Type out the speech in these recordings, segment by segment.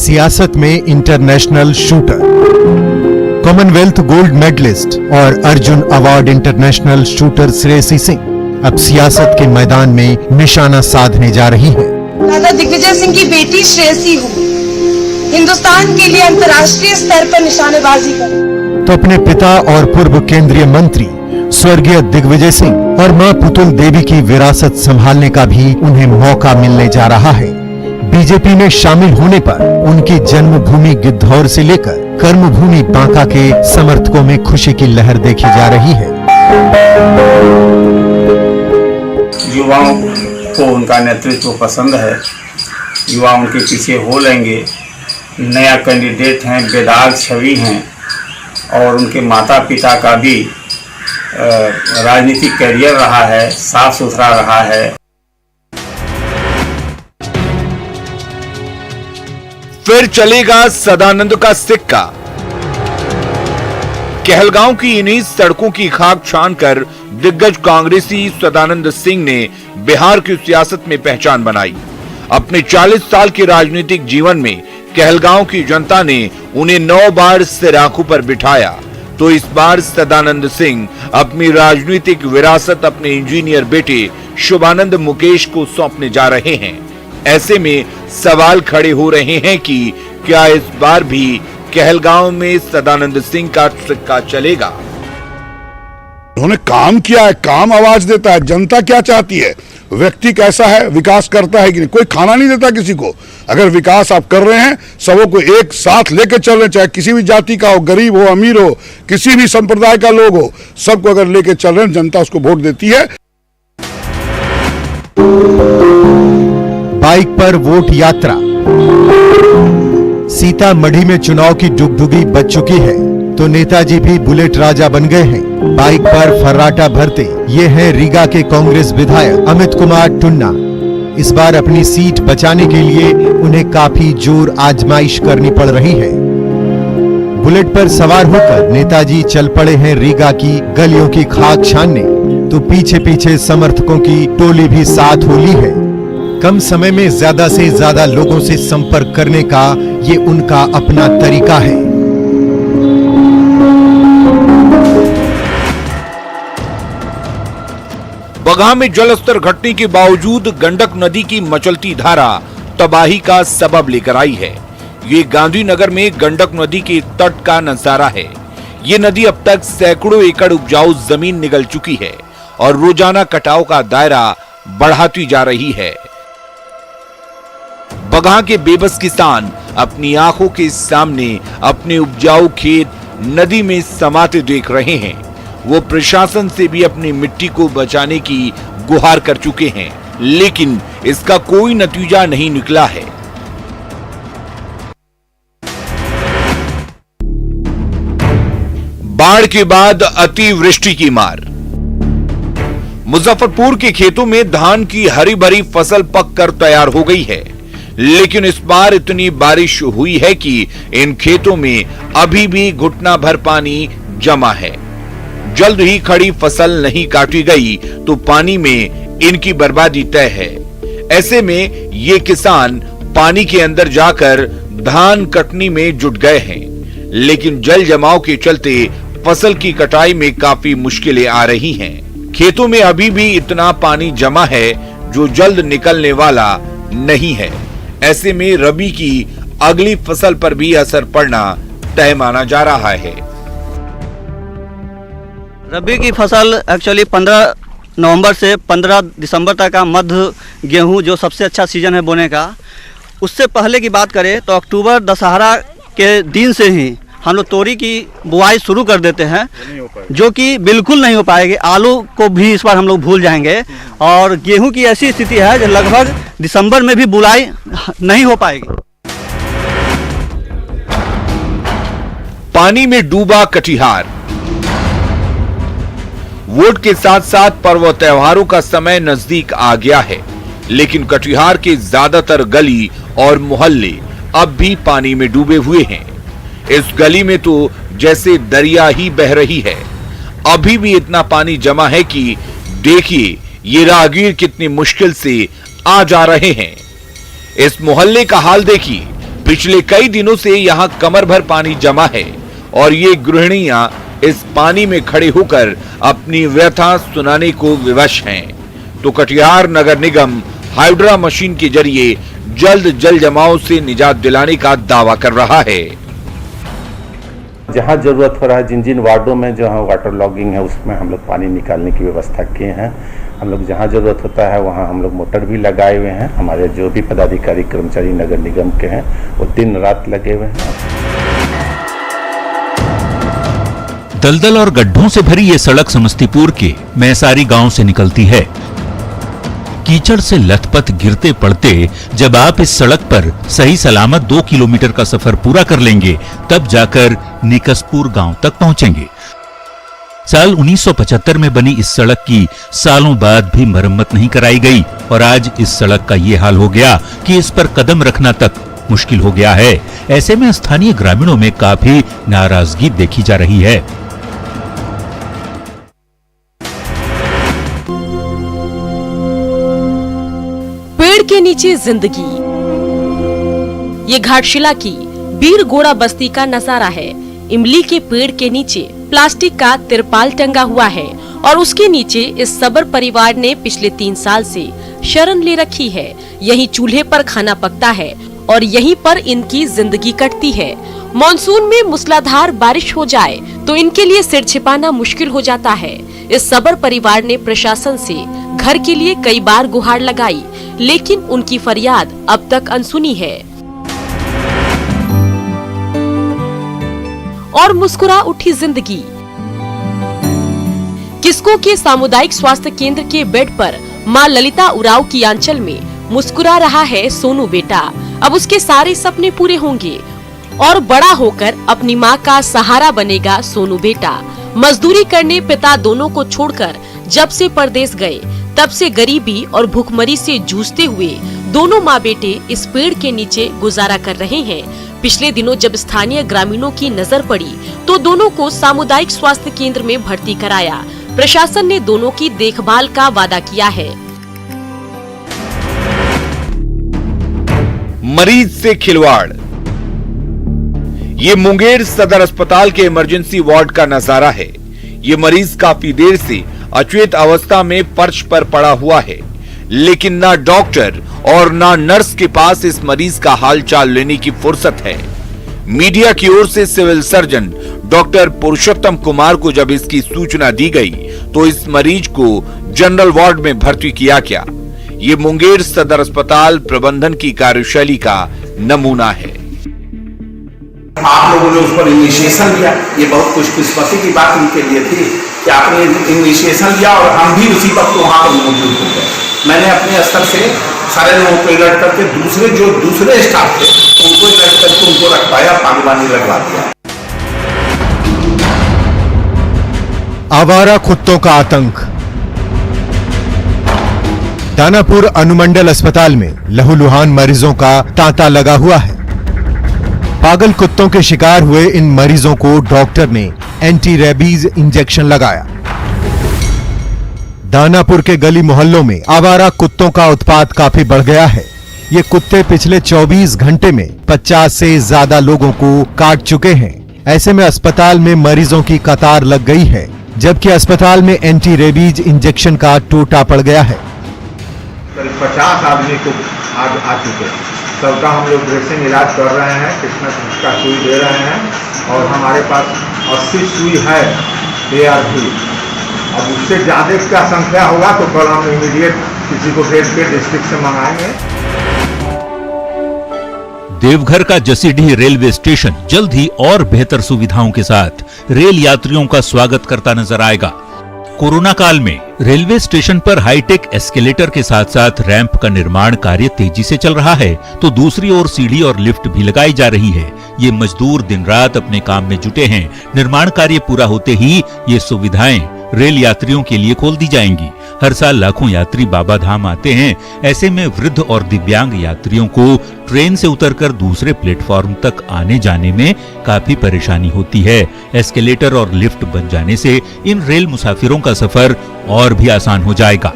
सियासत में international shooter, Commonwealth gold medalist और Arjun award international shooter Shreyasi Singh अब सियासत के मैदान में निशाना साधने जा रही हैं। दादा दिग्विजय सिंह की बेटी श्रेयसी हूँ, हिंदुस्तान के लिए अंतर्राष्ट्रीय स्तर पर निशानेबाजी करूं। तो अपने पिता और पूर्व केंद्रीय मंत्री स्वर्गीय दिग्विजय सिंह और मां पुतुल देवी की विरासत संभालने का भी उन्हें मौका मिलने जा रहा है। बीजेपी में शामिल होने पर उनकी जन्मभूमि गिद्धौर से लेकर कर्मभूमि बांका के समर्थकों में खुशी की लहर देखी जा रही है। युवाओं को उनका नेतृत्व पसंद है, युवा उनके पीछे हो लेंगे। नया कैंडिडेट हैं, बेदाग छवि हैं और उनके माता पिता का भी राजनीतिक कैरियर रहा है, साफ सुथरा रहा है। फिर चलेगा सदानंद का सिक्का। कहलगांव की इन्हीं सड़कों की खाक छानकर दिग्गज कांग्रेसी सदानंद सिंह ने बिहार की सियासत में पहचान बनाई। अपने 40 साल के राजनीतिक जीवन में कहलगांव की जनता ने उन्हें 9 बार सिर आंखों पर बिठाया, तो इस बार सदानंद सिंह अपनी राजनीतिक विरासत अपने इंजीनियर बेटे शुभानंद मुकेश को सौंपने जा रहे हैं। ऐसे में सवाल खड़े हो रहे हैं कि क्या इस बार भी कहलगांव में सदानंद सिंह का सिक्का चलेगा? उन्होंने काम किया है, काम आवाज देता है। जनता क्या चाहती है? व्यक्ति कैसा है, विकास करता है कि नहीं? कोई खाना नहीं देता किसी को। अगर विकास आप कर रहे हैं, सबों को एक साथ लेकर चल रहे, चाहे किसी भी जाति का हो, गरीब हो, अमीर हो, किसी भी संप्रदाय का लोग हो, सबको अगर लेकर चल रहे हैं, जनता उसको वोट देती है। बाइक पर वोट यात्रा। सीतामढ़ी में चुनाव की डुगडुगी बज चुकी है, तो नेताजी भी बुलेट राजा बन गए हैं। बाइक पर फर्राटा भरते ये हैं रीगा के कांग्रेस विधायक अमित कुमार टुन्ना। इस बार अपनी सीट बचाने के लिए उन्हें काफी जोर आजमाइश करनी पड़ रही है। बुलेट पर सवार होकर नेताजी चल पड़े हैं रीगा की गलियों की खाक छानने, तो पीछे पीछे समर्थकों की टोली भी साथ हो ली है। कम समय में ज्यादा से ज्यादा लोगों से संपर्क करने का ये उनका अपना तरीका है। बगहा में जलस्तर घटने के बावजूद गंडक नदी की मचलती धारा तबाही का सबब लेकर आई है। ये गांधीनगर में गंडक नदी के तट का नजारा है। ये नदी अब तक सैकड़ों एकड़ उपजाऊ जमीन निगल चुकी है और रोजाना कटाव का दायरा बढ़ाती जा रही है। बगहा के बेबस किसान अपनी आंखों के सामने अपने उपजाऊ खेत नदी में समाते देख रहे हैं। वो प्रशासन से भी अपनी मिट्टी को बचाने की गुहार कर चुके हैं, लेकिन इसका कोई नतीजा नहीं निकला है। बाढ़ के बाद अतिवृष्टि की मार। मुजफ्फरपुर के खेतों में धान की हरी भरी फसल पककर तैयार हो गई है, लेकिन इस बार इतनी बारिश हुई है कि इन खेतों में अभी भी घुटना भर पानी जमा है। जल्द ही खड़ी फसल नहीं काटी गई तो पानी में इनकी बर्बादी तय है। ऐसे में ये किसान पानी के अंदर जाकर धान कटनी में जुट गए हैं, लेकिन जल जमाव के चलते फसल की कटाई में काफी मुश्किलें आ रही हैं। खेतों में अभी भी इतना पानी जमा है जो जल्द निकलने वाला नहीं है। ऐसे में रबी की अगली फसल पर भी असर पड़ना तय माना जा रहा है। रबी की फसल एक्चुअली 15 नवंबर से 15 दिसंबर तक का मध्य गेहूं जो सबसे अच्छा सीजन है बोने का, उससे पहले की बात करें तो अक्टूबर दशहरा के दिन से ही हम लोग तोरी की बुआई शुरू कर देते हैं, जो कि बिल्कुल नहीं हो पाएगी। आलू को भी इस बार हम लोग भूल जाएंगे और गेहूं की ऐसी स्थिति है जो लगभग दिसंबर में भी बुआई नहीं हो पाएगी। पानी में डूबा कटिहार। वोट के साथ साथ पर्व त्योहारों का समय नजदीक आ गया है, लेकिन कटिहार के ज्यादातर गली और मोहल्ले अब भी पानी में डूबे हुए हैं। इस गली में तो जैसे दरिया ही बह रही है। अभी भी इतना पानी जमा है कि देखिए ये राहगीर कितनी मुश्किल से आ जा रहे हैं। इस मोहल्ले का हाल देखिए, पिछले कई दिनों से यहां कमर भर पानी जमा है और ये गृहिणियां इस पानी में खड़े होकर अपनी व्यथा सुनाने को विवश हैं। तो कटिहार नगर निगम हाइड्रा मशीन के जरिए जल्द जल जमाव से निजात दिलाने का दावा कर रहा है। जहाँ जरूरत हो रहा है, जिन जिन वार्डों में जहाँ वाटर लॉगिंग है उसमें हम लोग पानी निकालने की व्यवस्था किए हैं। हम लोग जहाँ जरूरत होता है वहाँ हम लोग मोटर भी लगाए हुए हैं। हमारे जो भी पदाधिकारी कर्मचारी नगर निगम के हैं वो दिन रात लगे हुए हैं। दलदल और गड्ढों से भरी ये सड़क समस्तीपुर के मैसारी गांव से निकलती है। कीचड़ से लथपथ गिरते पड़ते जब आप इस सड़क पर सही सलामत 2 किलोमीटर का सफर पूरा कर लेंगे तब जाकर निकसपुर गांव तक पहुंचेंगे। साल 1975 में बनी इस सड़क की सालों बाद भी मरम्मत नहीं कराई गई और आज इस सड़क का ये हाल हो गया कि इस पर कदम रखना तक मुश्किल हो गया है। ऐसे में स्थानीय ग्रामीणों में काफी नाराजगी देखी जा रही है। पेड़ के नीचे जिंदगी, ये घाटशिला की बीरगोड़ा बस्ती का नजारा है। इमली के पेड़ के नीचे प्लास्टिक का तिरपाल टंगा हुआ है और उसके नीचे इस सबर परिवार ने पिछले 3 साल से शरण ले रखी है। यहीं चूल्हे पर खाना पकता है और यहीं पर इनकी जिंदगी कटती है। मॉनसून में मूसलाधार बारिश हो जाए तो इनके लिए सिर छिपाना मुश्किल हो जाता है। इस सबर परिवार ने प्रशासन से घर के लिए कई बार गुहार लगाई, लेकिन उनकी फरियाद अब तक अनसुनी है। और मुस्कुरा उठी जिंदगी। किस्को के सामुदायिक स्वास्थ्य केंद्र के बेड पर मां ललिता उराव की आंचल में मुस्कुरा रहा है सोनू बेटा। अब उसके सारे सपने पूरे होंगे और बड़ा होकर अपनी मां का सहारा बनेगा सोनू बेटा। मजदूरी करने पिता दोनों को छोड़कर जब से परदेश गए तब से गरीबी और भूखमरी से जूझते हुए दोनों माँ बेटे इस पेड़ के नीचे गुजारा कर रहे हैं। पिछले दिनों जब स्थानीय ग्रामीणों की नजर पड़ी तो दोनों को सामुदायिक स्वास्थ्य केंद्र में भर्ती कराया। प्रशासन ने दोनों की देखभाल का वादा किया है। मरीज से खिलवाड़, ये मुंगेर सदर अस्पताल के इमरजेंसी वार्ड का नजारा है। ये मरीज काफी देर से अचेत अवस्था में फर्श पर पड़ा हुआ है, लेकिन ना डॉक्टर और ना नर्स के पास इस मरीज का हालचाल लेने की फुर्सत है। मीडिया की ओर से सिविल सर्जन डॉक्टर पुरुषोत्तम कुमार को जब इसकी सूचना दी गई तो इस मरीज को जनरल वार्ड में भर्ती किया गया। ये मुंगेर सदर अस्पताल प्रबंधन की कार्यशैली का नमूना है। आप लोगों ने उस पर इनिशिएशन लिया, ये बहुत खुशकिस्मती की बात उनके लिए थी कि आपने इनिशिएशन लिया और हम भी उसी वक्त वहाँ पर मौजूद हो गए। मैंने अपने स्तर से सारे लोगों को अलर्ट करके दूसरे स्टाफ थे उनको अलर्ट करके उनको रखवाया, पानी वानी लगवा दिया। आवारा कुत्तों का आतंक। दानापुर अनुमंडल अस्पताल में लहूलुहान मरीजों का तांता लगा हुआ है। पागल कुत्तों के शिकार हुए इन मरीजों को डॉक्टर ने एंटी रेबीज इंजेक्शन लगाया। दानापुर के गली मोहल्लों में आवारा कुत्तों का उत्पात काफी बढ़ गया है। ये कुत्ते पिछले 24 घंटे में 50 से ज्यादा लोगों को काट चुके हैं। ऐसे में अस्पताल में मरीजों की कतार लग गई है, जबकि अस्पताल में एंटी रेबीज इंजेक्शन का टोटा पड़ गया है। 50 आदमी को आ चुके हैं। सबका हम लोग ड्रेसिंग इलाज कर रहे हैं, कितना का सुई दे रहे हैं और हमारे पास 80 सुई है ARV। अब उससे ज़्यादा का संख्या होगा तो कल हम इमीडिएट किसी को भेज के डिस्ट्रिक्ट से मंगाएंगे। देवघर का जसीडीह रेलवे स्टेशन जल्द ही और बेहतर सुविधाओं के साथ रेल यात्रियों का स्वागत करता नजर आएगा। कोरोना काल में रेलवे स्टेशन पर हाईटेक एस्केलेटर के साथ साथ रैंप का निर्माण कार्य तेजी से चल रहा है, तो दूसरी ओर सीढ़ी और लिफ्ट भी लगाई जा रही है। ये मजदूर दिन रात अपने काम में जुटे हैं। निर्माण कार्य पूरा होते ही ये सुविधाएं रेल यात्रियों के लिए खोल दी जाएंगी। हर साल लाखों यात्री बाबा धाम आते हैं। ऐसे में वृद्ध और दिव्यांग यात्रियों को ट्रेन से उतरकर दूसरे प्लेटफॉर्म तक आने जाने में काफी परेशानी होती है। एस्केलेटर और लिफ्ट बन जाने से इन रेल मुसाफिरों का सफर और भी आसान हो जाएगा।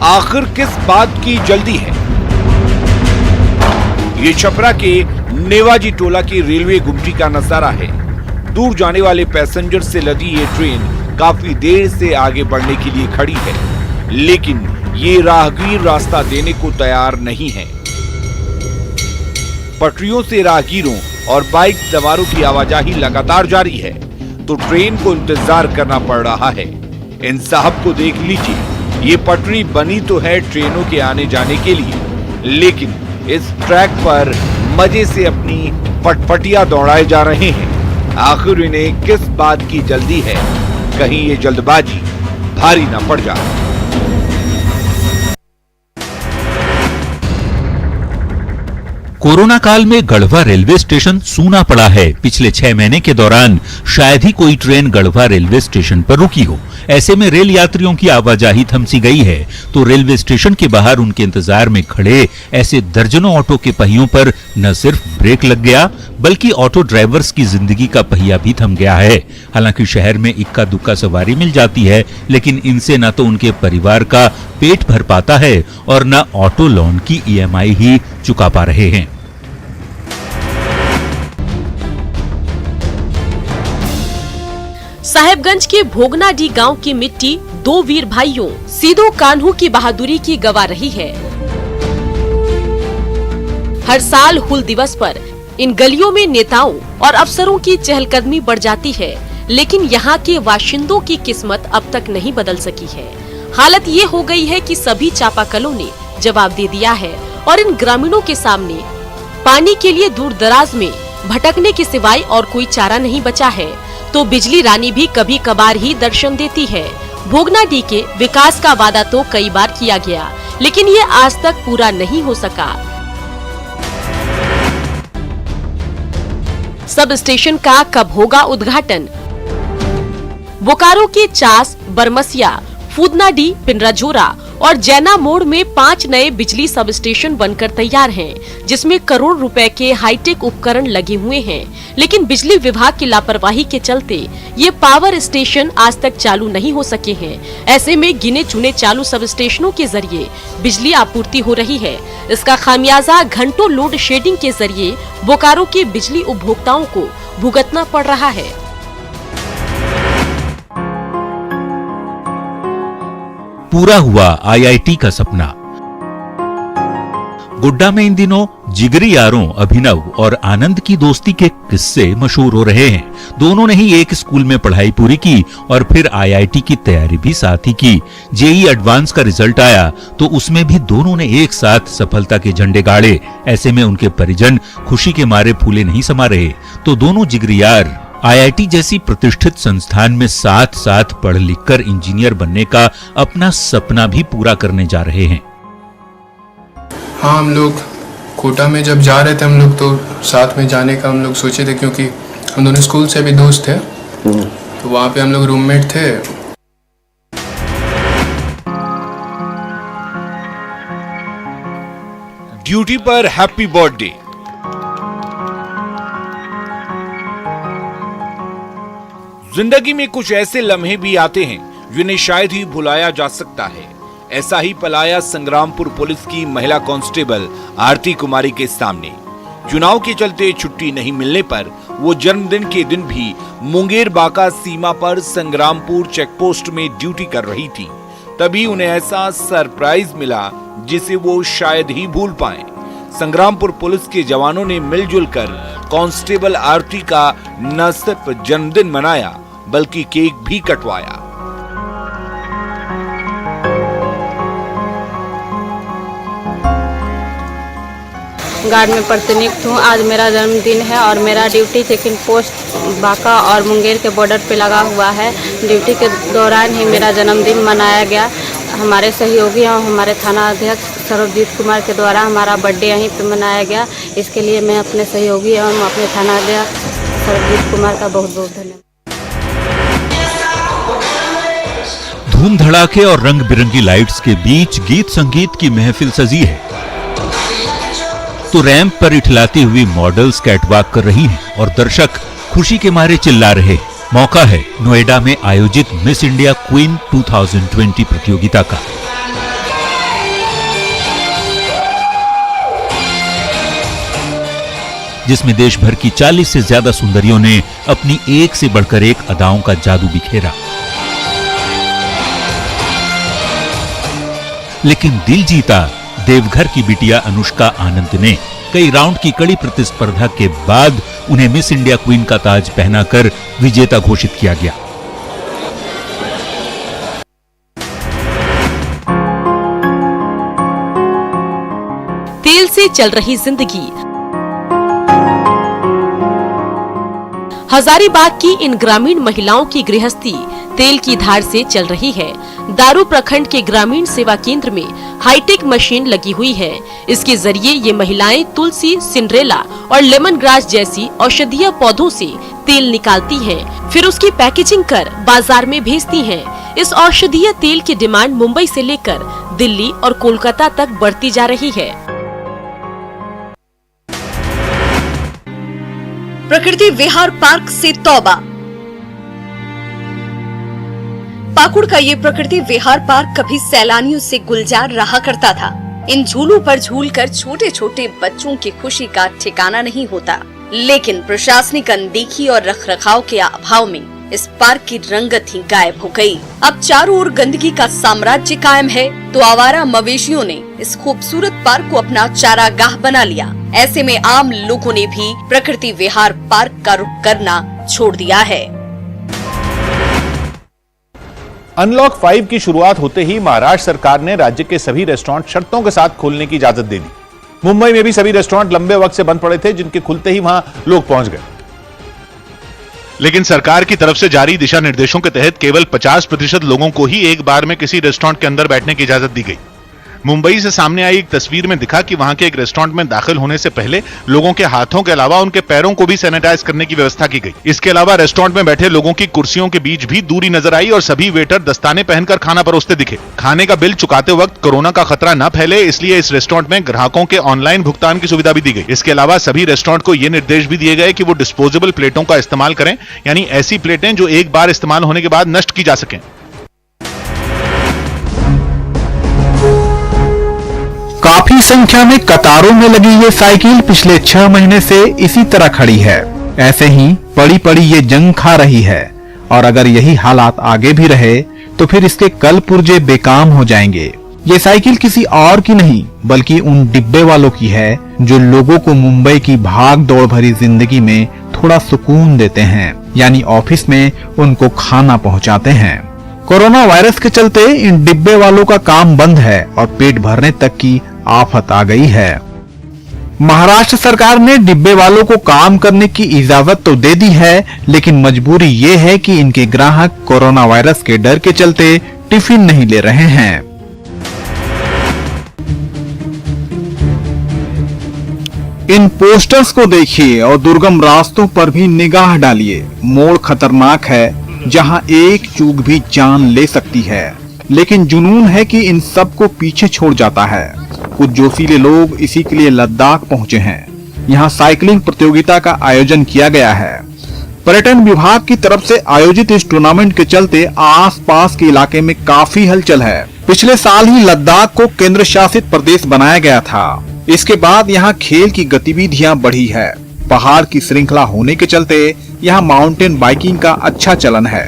आखिर किस बात की जल्दी है? ये छपरा के नेवाजी टोला की रेलवे गुमटी का नजारा है। दूर जाने वाले पैसेंजर से लदी ये ट्रेन काफी देर से आगे बढ़ने के लिए खड़ी है, लेकिन ये राहगीर रास्ता देने को तैयार नहीं है। पटरियों से राहगीरों और बाइक सवारों की आवाजाही लगातार जारी है, तो ट्रेन को इंतजार करना पड़ रहा है। इन साहब को देख लीजिए, ये पटरी बनी तो है ट्रेनों के आने जाने के लिए, लेकिन इस ट्रैक पर मजे से अपनी पटपटियां दौड़ाए जा रहे हैं। आखिर इन्हें किस बात की जल्दी है? कहीं ये जल्दबाजी भारी ना पड़ जाए। कोरोना काल में गढ़वा रेलवे स्टेशन सूना पड़ा है। पिछले 6 महीने के दौरान शायद ही कोई ट्रेन गढ़वा रेलवे स्टेशन पर रुकी हो। ऐसे में रेल यात्रियों की आवाजाही थमसी गई है, तो रेलवे स्टेशन के बाहर उनके इंतजार में खड़े ऐसे दर्जनों ऑटो के पहियों पर न सिर्फ ब्रेक लग गया, बल्कि ऑटो ड्राइवर्स की जिंदगी का पहिया भी थम गया है। हालांकि शहर में इक्का दुक्का सवारी मिल जाती है, लेकिन इनसे न तो उनके परिवार का पेट भर पाता है और न ऑटो लोन की EMI ही चुका पा रहे हैं। साहेबगंज के भोगनाडीह गांव की मिट्टी 2 वीर भाइयों सीधो कान्हू की बहादुरी की गवाह रही है। हर साल हुल दिवस पर इन गलियों में नेताओं और अफसरों की चहलकदमी बढ़ जाती है, लेकिन यहाँ के बाशिंदों की किस्मत अब तक नहीं बदल सकी है। हालत ये हो गई है कि सभी चापाकलों ने जवाब दे दिया है और इन ग्रामीणों के सामने पानी के लिए दूर दराज में भटकने के सिवाय और कोई चारा नहीं बचा है। तो बिजली रानी भी कभी कभार ही दर्शन देती है। भोगनाडीह के विकास का वादा तो कई बार किया गया, लेकिन ये आज तक पूरा नहीं हो सका। सब स्टेशन का कब होगा उद्घाटन? बोकारो के चास, बरमसिया, फूदनाडीह, पिंडराजोरा और जैना मोड़ में 5 नए बिजली सब स्टेशन बनकर तैयार हैं, जिसमें करोड़ रुपए के हाईटेक उपकरण लगे हुए हैं। लेकिन बिजली विभाग की लापरवाही के चलते ये पावर स्टेशन आज तक चालू नहीं हो सके हैं। ऐसे में गिने चुने चालू सब स्टेशनों के जरिए बिजली आपूर्ति हो रही है। इसका खामियाजा घंटों लोड शेडिंग के जरिए बोकारो के बिजली उपभोक्ताओं को भुगतना पड़ रहा है। पूरा हुआ IIT का सपना। गुड्डा में इन दिनों जिगरी यारों अभिनव और आनंद की दोस्ती के किस्से मशहूर हो रहे हैं। दोनों ने ही एक स्कूल में पढ़ाई पूरी की और फिर IIT की तैयारी भी साथ ही की। JEE एडवांस का रिजल्ट आया तो उसमें भी दोनों ने एक साथ सफलता के झंडे गाड़े। ऐसे में उनके परिजन खुशी के मारे फूले नहीं समा रहे, तो दोनों जिगरी यार IIT जैसी प्रतिष्ठित संस्थान में साथ साथ पढ़ लिखकर इंजीनियर बनने का अपना सपना भी पूरा करने जा रहे हैं। हाँ, हम लोग कोटा में जब जा रहे थे हम लोग तो साथ में जाने का हम लोग सोचे थे, क्योंकि हम दोनों स्कूल से भी दोस्त थे, तो वहाँ पे हम लोग रूममेट थे। ड्यूटी पर हैप्पी बर्थडे। जिंदगी में कुछ ऐसे लम्हे भी आते हैं जिन्हें शायद ही भुलाया जा सकता है। ऐसा ही पल आया संग्रामपुर पुलिस की महिला कांस्टेबल आरती कुमारी के सामने। चुनाव के चलते छुट्टी नहीं मिलने पर वो जन्मदिन के दिन भी मुंगेर बाका सीमा पर संग्रामपुर चेकपोस्ट में ड्यूटी कर रही थी। तभी उन्हें ऐसा सरप्राइज मिला जिसे वो शायद ही भूल पाए। संग्रामपुर पुलिस के जवानों ने मिलजुल कर कांस्टेबल आरती का न सिर्फ जन्मदिन मनाया बल्कि केक भी कटवाया। गार्ड में प्रतिनियुक्त हूँ। आज मेरा जन्मदिन है और मेरा ड्यूटी चेकिंग पोस्ट बाका और मुंगेर के बॉर्डर पे लगा हुआ है। ड्यूटी के दौरान ही मेरा जन्मदिन मनाया गया। हमारे सहयोगी और हमारे थाना अध्यक्ष सर्वजीत कुमार के द्वारा हमारा बर्थडे यहीं पे मनाया गया। इसके लिए मैं अपने सहयोगी एवं अपने थाना अध्यक्ष सर्वजीत कुमार का बहुत बहुत धन्यवाद। धूम धड़ाके और रंग बिरंगी लाइट्स के बीच गीत संगीत की महफिल सजी है, तो रैंप पर इठलाती हुई मॉडल्स कैटवॉक कर रही हैं और दर्शक खुशी के मारे चिल्ला रहे। मौका है नोएडा में आयोजित मिस इंडिया क्वीन 2020 प्रतियोगिता का। जिसमें देश भर की 40 से ज्यादा सुंदरियों ने अपनी एक से बढ़कर एक अदाओं का जादू बिखेरा। लेकिन दिल जीता देवघर की बिटिया अनुष्का आनंद ने। कई राउंड की कड़ी प्रतिस्पर्धा के बाद उन्हें मिस इंडिया क्वीन का ताज पहनाकर विजेता घोषित किया गया। तेल से चल रही जिंदगी। हजारीबाग की इन ग्रामीण महिलाओं की गृहस्थी तेल की धार से चल रही है। दारू प्रखंड के ग्रामीण सेवा केंद्र में हाईटेक मशीन लगी हुई है। इसके जरिए ये महिलाएं तुलसी, सिंड्रेला और लेमन ग्रास जैसी औषधीय पौधों से तेल निकालती हैं, फिर उसकी पैकेजिंग कर बाजार में भेजती हैं। इस औषधीय तेल की डिमांड मुंबई से लेकर दिल्ली और कोलकाता तक बढ़ती जा रही है। प्रकृति विहार पार्क से तौबा। पाकुड़ का ये प्रकृति विहार पार्क कभी सैलानियों से गुलजार रहा करता था। इन झूलों पर झूलकर छोटे छोटे बच्चों की खुशी का ठिकाना नहीं होता, लेकिन प्रशासनिक अनदेखी और रखरखाव के अभाव में इस पार्क की रंगत ही गायब हो गई। अब चारों ओर गंदगी का साम्राज्य कायम है, तो आवारा मवेशियों ने इस खूबसूरत पार्क को अपना चारागाह बना लिया। ऐसे में आम लोगों ने भी प्रकृति विहार पार्क का रुख करना छोड़ दिया है। अनलॉक 5 की शुरुआत होते ही महाराष्ट्र सरकार ने राज्य के सभी रेस्टोरेंट शर्तों के साथ खोलने की इजाजत दे दी। मुंबई में भी सभी रेस्टोरेंट लंबे वक्त से बंद पड़े थे, जिनके खुलते ही वहां लोग पहुंच गए। लेकिन सरकार की तरफ से जारी दिशा निर्देशों के तहत केवल 50% लोगों को ही एक बार में किसी रेस्टोरेंट के अंदर बैठने की इजाजत दी गई। मुंबई से सामने आई एक तस्वीर में दिखा कि वहां के एक रेस्टोरेंट में दाखिल होने से पहले लोगों के हाथों के अलावा उनके पैरों को भी सैनिटाइज करने की व्यवस्था की गई। इसके अलावा रेस्टोरेंट में बैठे लोगों की कुर्सियों के बीच भी दूरी नजर आई और सभी वेटर दस्ताने पहनकर खाना परोसते दिखे। खाने का बिल चुकाते वक्त कोरोना का खतरा न फैले, इसलिए इस रेस्टोरेंट में ग्राहकों के ऑनलाइन भुगतान की सुविधा भी दी गई। इसके अलावा सभी रेस्टोरेंट को ये निर्देश भी दिए गए कि वो डिस्पोजेबल प्लेटों का इस्तेमाल करें, यानी ऐसी प्लेटें जो एक बार इस्तेमाल होने के बाद नष्ट की जा सकें। काफी संख्या में कतारों में लगी ये साइकिल पिछले 6 महीने से इसी तरह खड़ी है। ऐसे ही पड़ी पड़ी ये जंग खा रही है और अगर यही हालात आगे भी रहे तो फिर इसके कल पुर्जे बेकाम हो जाएंगे। ये साइकिल किसी और की नहीं बल्कि उन डिब्बे वालों की है जो लोगों को मुंबई की भाग दौड़ भरी जिंदगी में थोड़ा सुकून देते हैं, यानी ऑफिस में उनको खाना पहुंचाते हैं। कोरोना वायरस के चलते इन डिब्बे वालों का काम बंद है और पेट भरने तक की आफत आ गई है। महाराष्ट्र सरकार ने डिब्बे वालों को काम करने की इजाजत तो दे दी है, लेकिन मजबूरी ये है कि इनके ग्राहक कोरोना वायरस के डर के चलते टिफिन नहीं ले रहे हैं। इन पोस्टर्स को देखिए और दुर्गम रास्तों पर भी निगाह डालिए। मोड़ खतरनाक है जहां एक चूक भी जान ले सकती है, लेकिन जुनून है कि इन सब को पीछे छोड़ जाता है। कुछ जोशीले लोग इसी के लिए लद्दाख पहुंचे हैं। यहाँ साइकिलिंग प्रतियोगिता का आयोजन किया गया है। पर्यटन विभाग की तरफ से आयोजित इस टूर्नामेंट के चलते आसपास के इलाके में काफी हलचल है। पिछले साल ही लद्दाख को केंद्र शासित प्रदेश बनाया गया था। इसके बाद यहाँ खेल की गतिविधियां बढ़ी है। पहाड़ की श्रृंखला होने के चलते यहाँ माउंटेन बाइकिंग का अच्छा चलन है,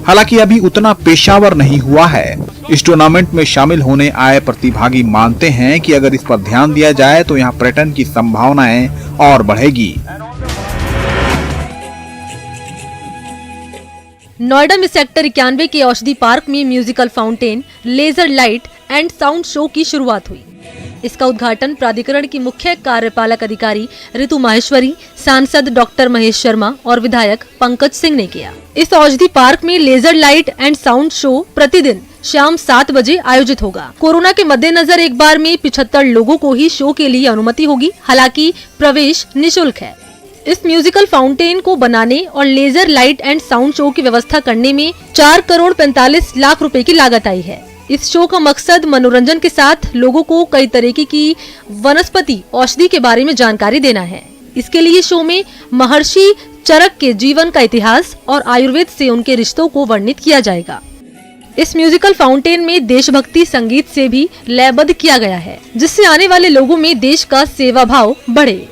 हालांकि अभी उतना पेशावर नहीं हुआ है। इस टूर्नामेंट में शामिल होने आए प्रतिभागी मानते हैं कि अगर इस पर ध्यान दिया जाए तो यहाँ पर्यटन की संभावनाएं और बढ़ेगी। नोएडा में सेक्टर 91 के औषधि पार्क में musical fountain, laser light and sound show की शुरुआत हुई। इसका उद्घाटन प्राधिकरण की मुख्य कार्यपालक अधिकारी ऋतु माहेश्वरी, सांसद डॉक्टर महेश शर्मा और विधायक पंकज सिंह ने किया। इस औषधि पार्क में laser light and sound show प्रतिदिन शाम 7 बजे आयोजित होगा। कोरोना के मद्देनजर एक बार में 75 लोगों को ही शो के लिए अनुमति होगी, हालांकि प्रवेश निःशुल्क है। इस म्यूजिकल फाउंटेन को बनाने और laser light and sound show की व्यवस्था करने में 4 करोड़ 45 लाख रुपए की लागत आई है। इस शो का मकसद मनोरंजन के साथ लोगों को कई तरीके की वनस्पति औषधि के बारे में जानकारी देना है। इसके लिए शो में महर्षि चरक के जीवन का इतिहास और आयुर्वेद से उनके रिश्तों को वर्णित किया जाएगा। इस म्यूजिकल फाउंटेन में देशभक्ति संगीत से भी लयबद्ध किया गया है, जिससे आने वाले लोगों में देश का सेवा भाव बढ़े।